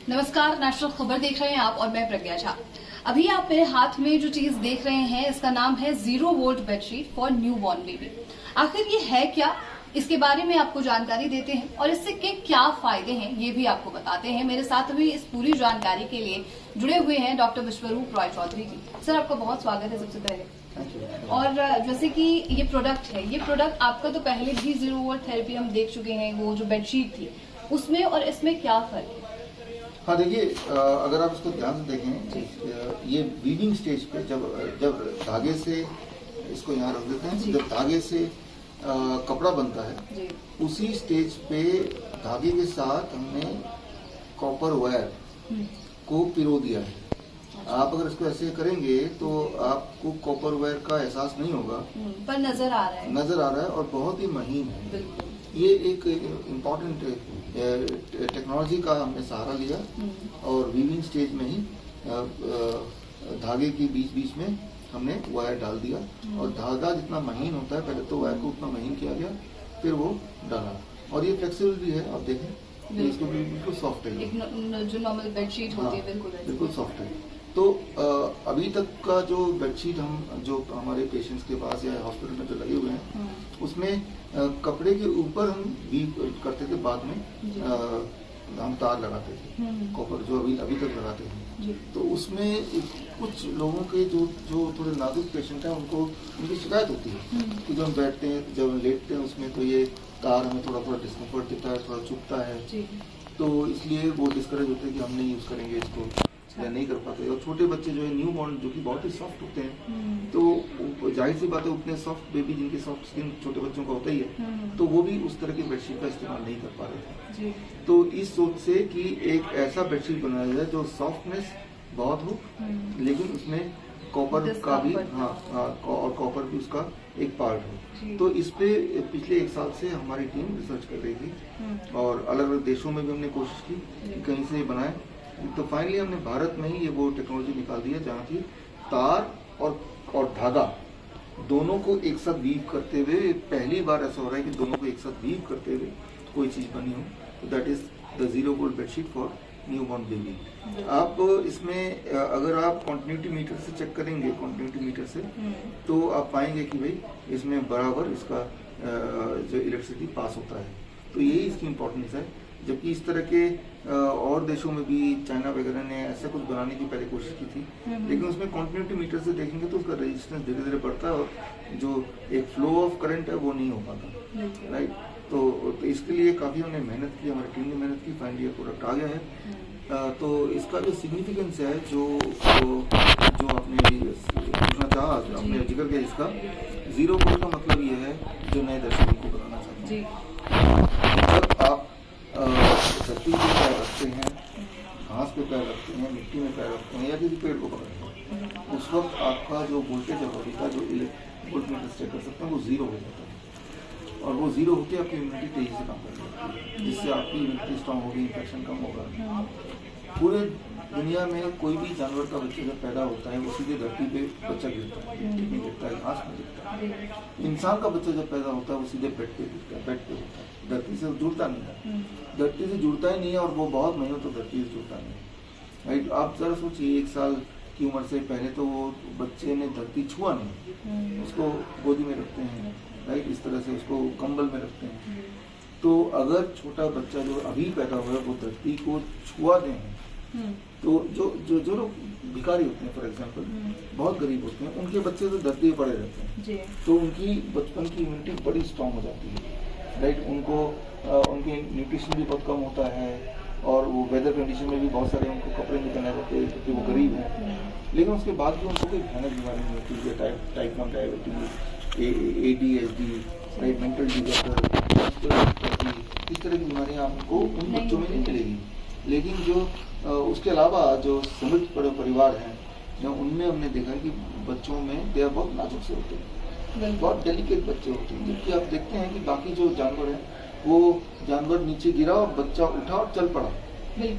नमस्कार, नेशनल खबर देख रहे हैं आप और मैं प्रज्ञा झा। अभी आप मेरे हाथ में जो चीज देख रहे हैं इसका नाम है 0 volt bedsheet for new born baby. आखिर ये है क्या, इसके बारे में आपको जानकारी देते हैं और इससे के क्या फायदे हैं ये भी आपको बताते हैं। मेरे साथ भी इस पूरी जानकारी के लिए जुड़े हुए हैं डॉक्टर विश्वरूप रॉय चौधरी जी। सर, आपका बहुत स्वागत है सबसे पहले। और जैसे कि ये प्रोडक्ट आपका तो पहले भी 0 वोल्ट थेरेपी हम देख चुके हैं, वो जो बेडशीट थी उसमें और इसमें क्या फर्क है? हाँ, देखिए, अगर आप इसको ध्यान से देखें, ये वीविंग स्टेज पे जब धागे से इसको यहाँ रख देते हैं, जब धागे से कपड़ा बनता है उसी स्टेज पे धागे के साथ हमने कॉपर वायर को पिरो दिया है। आप अगर इसको ऐसे करेंगे तो आपको कॉपर वायर का एहसास नहीं होगा, पर नजर आ रहा है और बहुत ही महीन है। ये एक इम्पोर्टेंट टेक्नोलॉजी का हमने सहारा लिया और वीविंग स्टेज में ही धागे के बीच में हमने वायर डाल दिया और धागा जितना महीन होता है, पहले तो वायर को उतना महीन किया गया, फिर वो डाला। और ये फ्लेक्सिबल भी है, आप देखें इसको बिल्कुल सॉफ्ट है, जो नॉर्मल बेडशीट होती है बिल्कुल सॉफ्ट है। तो अभी तक का जो बेडशीट हम जो हमारे पेशेंट्स के पास या हॉस्पिटल में जो लगे हुए हैं उसमें कपड़े के ऊपर हम वीव करते थे, बाद में हम तार लगाते थे कॉपर, जो अभी तक लगाते हैं। तो उसमें कुछ लोगों के जो थोड़े नाजुक पेशेंट हैं उनकी शिकायत होती है कि जब हम बैठते हैं, जब हम लेटते हैं उसमें तो ये तार हमें थोड़ा डिस्कम्फर्ट देता है, थोड़ा चुभता है। तो इसलिए वो डिस्करेज होते हैं कि हम नहीं यूज करेंगे इसको या नहीं कर पाते। और छोटे बच्चे जो है न्यू बॉर्न, जो कि बहुत ही सॉफ्ट होते हैं, तो जाहिर सी बात है उतने सॉफ्ट बेबी जिनके सॉफ्ट स्किन छोटे बच्चों का होता ही है, तो वो भी उस तरह की बेडशीट का इस्तेमाल नहीं कर पा रहे थे। तो इस सोच से कि एक ऐसा बेडशीट बनाया जाए जो सॉफ्टनेस बहुत हो लेकिन उसमें कॉपर का भी और कॉपर भी उसका एक पार्ट हो। तो इस पे पिछले 1 साल से हमारी टीम रिसर्च कर रही थी और अलग अलग देशों में भी हमने कोशिश की कि कहीं से बनाए। तो फाइनली हमने भारत में ही ये वो टेक्नोलॉजी निकाल दी है जहाँ की तार और धागा दोनों को एक साथ वीव करते हुए, पहली बार ऐसा हो रहा है कि दोनों को एक साथ वीव करते हुए कोई चीज बनी हो। तो that is the 0 volt bedsheet for new born baby. आप इसमें अगर आप कंटिन्यूटी मीटर से चेक करेंगे, तो आप पाएंगे कि भाई इसमें बराबर इसका जो इलेक्ट्रिसिटी पास होता है। तो यही इसकी इम्पोर्टेंस है। जबकि इस तरह के और देशों में भी, चाइना वगैरह ने ऐसा कुछ बनाने की पहले कोशिश की थी, लेकिन उसमें कंटिन्यूटी मीटर से देखेंगे तो उसका रेजिस्टेंस धीरे धीरे बढ़ता है और जो एक फ्लो ऑफ करंट है वो नहीं हो पाता, राइट। तो इसके लिए काफी हमने मेहनत की, हमारी टीम ने मेहनत की, फाइनली ये प्रोडक्ट आ गया है। तो इसका जो सिग्निफिकेंस है, जो आपने पूछना चाहा, आपने जिक्र किया, इसका 0 वोल्ट का मतलब ये है, जो नए दर्शकों को बताना चाहते हैं, जब आप धरती पे पैर रखते हैं, घास पे पैर रखते हैं, मिट्टी में पैर रखते हैं या किसी पेड़ को पकड़ते हैं, उस वक्त आपका जो वोल्टेज है बॉडी का, जो वोल्ट मीटर से कर सकते हैं, वो 0 हो जाता है। और वो 0 होकर आपकी इम्यूनिटी तेजी से काम कर सकती है, जिससे आपकी इम्यूनिटी स्ट्रांग होगी, इन्फेक्शन कम होगा। पूरे दुनिया में कोई भी जानवर का बच्चा जब पैदा होता है वो सीधे धरती पे बच्चा गिरता है, मिट्टी में गिरता है, घास में गिरता है। इंसान का बच्चा जब पैदा होता है वो सीधे बेड पे गिरता है, बेड पे होता है, धरती से जुड़ता नहीं है, धरती से जुड़ता ही नहीं है और वो बहुत महीनों तो धरती से जुड़ता नहीं है, राइट। आप जरा सोचिए, 1 साल की उम्र से पहले तो वो बच्चे ने धरती छुआ नहीं, उसको गोदी में रखते हैं, राइट, इस तरह से उसको कंबल में रखते हैं। तो अगर छोटा बच्चा जो अभी पैदा हुआ है वो धरती को छुआ दें, तो जो लोग भिखारी होते हैं, फॉर एग्जांपल बहुत गरीब होते हैं, उनके बच्चे तो धरती पे पड़े रहते हैं, तो उनकी बचपन की इम्यूनिटी बड़ी स्ट्रांग हो जाती है, राइट। उनके न्यूट्रिशन भी बहुत कम होता है और वो वेदर कंडीशन में भी बहुत सारे उनको कपड़े नहीं पहने रहते क्योंकि वो गरीब हैं, लेकिन उसके बाद भी उनको कोई भयानक बीमारी नहीं होती है, type 1 diabetes, ADHD, right, mental disorder, इस तरह की बीमारियाँ आपको उन बच्चों में नहीं मिलेगी। लेकिन जो उसके अलावा जो समृद्ध परिवार हैं, उनमें हमने देखा है कि बच्चों में दे बहुत नाजुक से होते हैं, बहुत डेलिकेट बच्चे होते हैं। जबकि आप देखते हैं कि बाकी जो जानवर हैं, वो जानवर नीचे गिरा और बच्चा उठा और चल पड़ा, है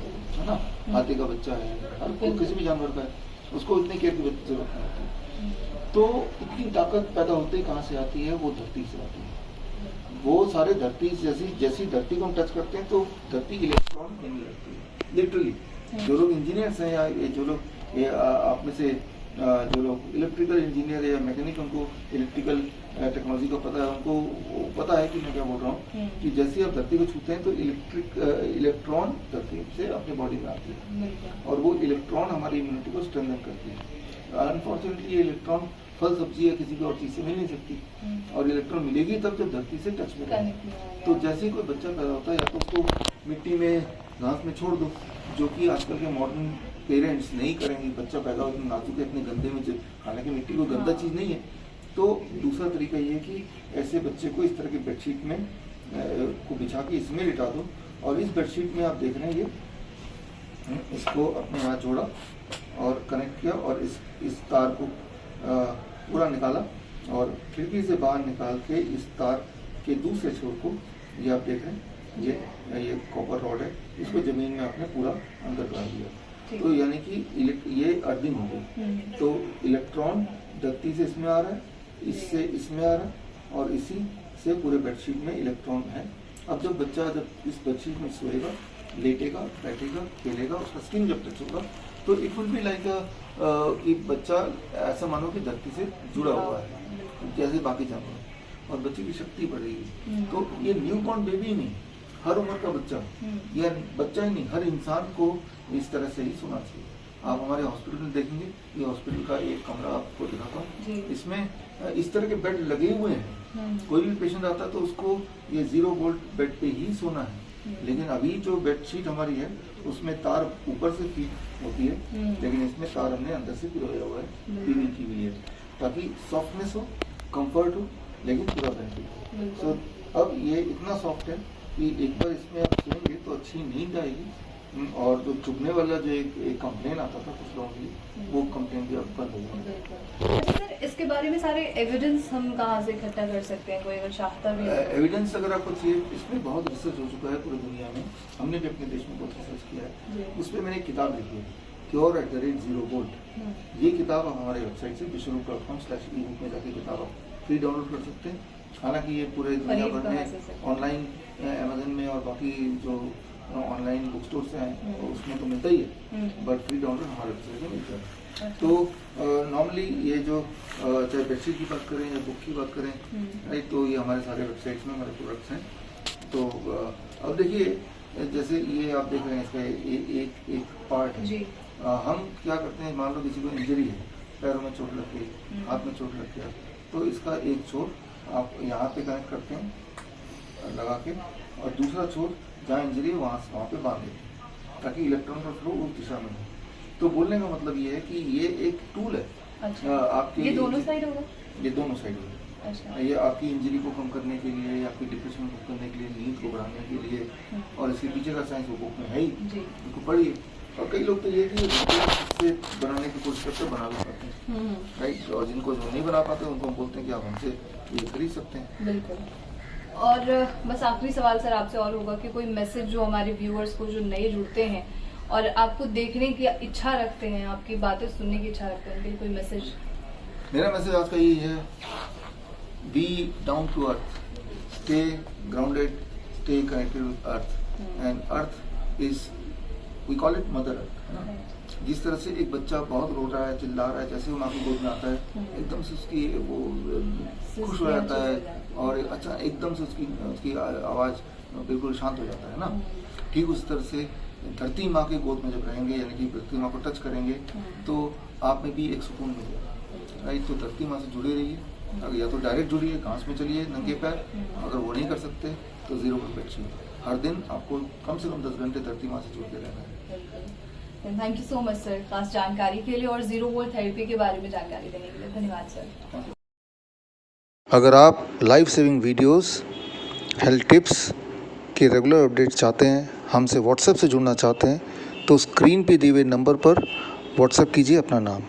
ना। हाथी का बच्चा है, हर किसी भी जानवर का है, उसको इतनी केयर की जरूरत नहीं होती। तो इतनी ताकत पैदा होते ही कहाँ से आती है? वो धरती से आती है। वो सारे धरती जैसी धरती को हम टच करते हैं तो धरती इलेक्ट्रॉन देने लगती है। लिटरली जो लोग इंजीनियर्स हैं या ये जो लोग ये आप में से जो लोग इलेक्ट्रिकल इंजीनियर या मैकेनिक, उनको इलेक्ट्रिकल टेक्नोलॉजी का पता है, उनको पता है कि मैं क्या बोल रहा हूँ कि जैसे आप धरती को छूते हैं तो इलेक्ट्रॉन धरती से अपनी बॉडी में आती है और वो इलेक्ट्रॉन हमारी इम्यूनिटी को स्ट्रेंथन करती है। अनफॉर्चुनेटली ये इलेक्ट्रॉन फल सब्जी या किसी भी और चीज से मिल नहीं सकती और इलेक्ट्रॉन मिलेगी तब जब धरती से टच में रहेगी। तो जैसे ही कोई बच्चा पैदा होता है या तो उसको मिट्टी में घास में छोड़ दो, जो कि आजकल के मॉडर्न पेरेंट्स नहीं करेंगे। बच्चा पैदा हो नाजुक है इतने गंदे में, हालांकि मिट्टी कोई गंदा चीज नहीं है। तो दूसरा तरीका ये है कि ऐसे बच्चे को इस तरह की बेडशीट में को बिछा के इसमें लिटा दो और इस बेडशीट में आप देख रहे हैं ये इसको अपने यहाँ जोड़ा और कनेक्ट किया और इस तार को पूरा निकाला और खिड़की से बाहर निकाल के इस तार के दूसरे छोर को ये आप देख रहे हैं ये कॉपर रॉड है, इसको जमीन में आपने पूरा अंदर कर दिया। तो यानी कि ये अर्थिंग हो गई। तो इलेक्ट्रॉन धरती से इसमें आ रहा है, इससे इसमें आ रहा है और इसी से पूरे बेडशीट में इलेक्ट्रॉन है। अब जब बच्चा जब इस बेडशीट में सोएगा, लेटेगा, बैठेगा, खेलेगा, उसका स्किन जब टच होगा तो इट विल बी लाइक कि बच्चा ऐसा मानो कि धरती से जुड़ा हुआ है जैसे बाकी जानवर, और बच्चे की शक्ति बढ़ेगी। तो ये न्यू बॉर्न बेबी नहीं, हर उम्र का बच्चा या बच्चा ही नहीं, हर इंसान को इस तरह से ही सोना चाहिए। आप हमारे हॉस्पिटल में देखेंगे, ये हॉस्पिटल का एक कमरा आपको दिखाता हूँ, इसमें इस तरह के बेड लगे हुए हैं। कोई भी पेशेंट आता है तो उसको ये 0 वोल्ट बेड पे ही सोना है। लेकिन अभी जो बेडशीट हमारी है उसमें तार ऊपर से फीट होती है, लेकिन इसमें तार हमने अंदर से पिरोया हुआ है, पीवी की हुई है, ताकि सॉफ्टनेस हो, कंफर्ट हो, लेकिन पूरा बेनिफिट हो। सो अब ये इतना सॉफ्ट है कि एक बार इसमें आप सोएंगे तो अच्छी नींद आएगी और जो चुभने वाला जो एक कंप्लेन आता था कुछ लोगों की, वो कंप्लेन भी अब बंद हो गया। सर, इसके बारे में सारे एविडेंस हम कहाँ से इकट्ठा कर सकते हैं, कोई अगर चाहता भी है? एविडेंस अगर आपको चाहिए, इसमें बहुत रिसर्च हो चुका है पूरी दुनिया में, हमने भी अपने देश में बहुत रिसर्च किया है। उसमें मैंने एक किताब लिखी है, Cure@0 volt। ये किताब आप हमारे वेबसाइट से vishwaroop.com/ebook में जाके किताब आप फ्री डाउनलोड कर सकते हैं। हालांकि ये पूरे दुनिया भर में ऑनलाइन अमेजन में और बाकी जो ऑनलाइन बुक स्टोर से हैं उसमें तो मिलता ही है, बट फ्री डाउनलोड हमारे वेबसाइट में मिलता है। तो नॉर्मली ये जो चाहे बेडशीट की बात करें या बुक की बात करें, राइट, तो ये हमारे सारे वेबसाइट्स में हमारे प्रोडक्ट्स हैं। तो अब देखिए जैसे ये आप देख रहे हैं, इसका एक पार्ट है। हम क्या करते हैं, मान लो किसी को इंजरी है, पैरों में चोट लग गई, हाथ में चोट लग गया, तो इसका एक छोर आप यहाँ पे कनेक्ट करते हैं लगा के और दूसरा छोर जहाँ इंजरी है वहाँ पे बांध देते हैं ताकि इलेक्ट्रॉन का फ्लो उस दिशा में हो। तो बोलने का मतलब ये है कि ये एक टूल है। अच्छा। आपकी ये दोनों साइड होगा? ये दोनों साइड होगा। अच्छा। ये आपकी इंजरी को कम करने के लिए, आपकी डिप्रेशन को कम करने के लिए, नींद को बढ़ाने के लिए, और इसके पीछे का साइंस वो बुक में है ही, उनको पढ़िए। और कई लोग तो ये कि से बनाने की कोशिश करते हैं, बना भी पाते हैं, राइट, और जिनको जो नहीं बना पाते उनको हम बोलते हैं कि आप हमसे ये खरीद सकते हैं। बिल्कुल। और बस आखिरी सवाल सर आपसे और होगा कि कोई मैसेज जो हमारे व्यूअर्स को जो नए जुड़ते हैं और आपको देखने की इच्छा रखते हैं, आपकी बातें सुनने की इच्छा रखते हैं, उनके लिए कोई मैसेज? मेरा मैसेज आज का यही है, be down to earth, stay grounded, stay connected with earth, and earth is, we call it mother earth, है ना। जिस तरह से एक बच्चा बहुत रो रहा है, चिल्ला रहा है, जैसे वो माँ की गोद में आता है एकदम से उसकी वो खुश हो जाता है और अच्छा एकदम से उसकी आवाज बिल्कुल शांत हो जाता है ना। ठीक उस तरह से धरती माँ के गोद में जब रहेंगे, यानी कि धरती माँ को टच करेंगे, तो आप में भी एक सुकून मिलेगा, राइट। तो धरती माँ से जुड़े रहिए, अगर या तो डायरेक्ट जुड़िए, घास में चलिए नंगे पैर, अगर वो नहीं कर सकते तो 0 वोल्ट बेडशीट। हर दिन आपको कम से कम 10 घंटे धरती माँ से जुड़ के रहना है। Thank you so much sir, खास जानकारी के लिए और 0 वोल्ट थेरेपी के बारे में जानकारी देने के लिए धन्यवाद सर। अगर आप life saving videos, health tips के रेगुलर अपडेट चाहते हैं, हमसे व्हाट्सएप से जुड़ना चाहते हैं, तो स्क्रीन पे दिए हुए नंबर पर व्हाट्सएप कीजिए अपना नाम।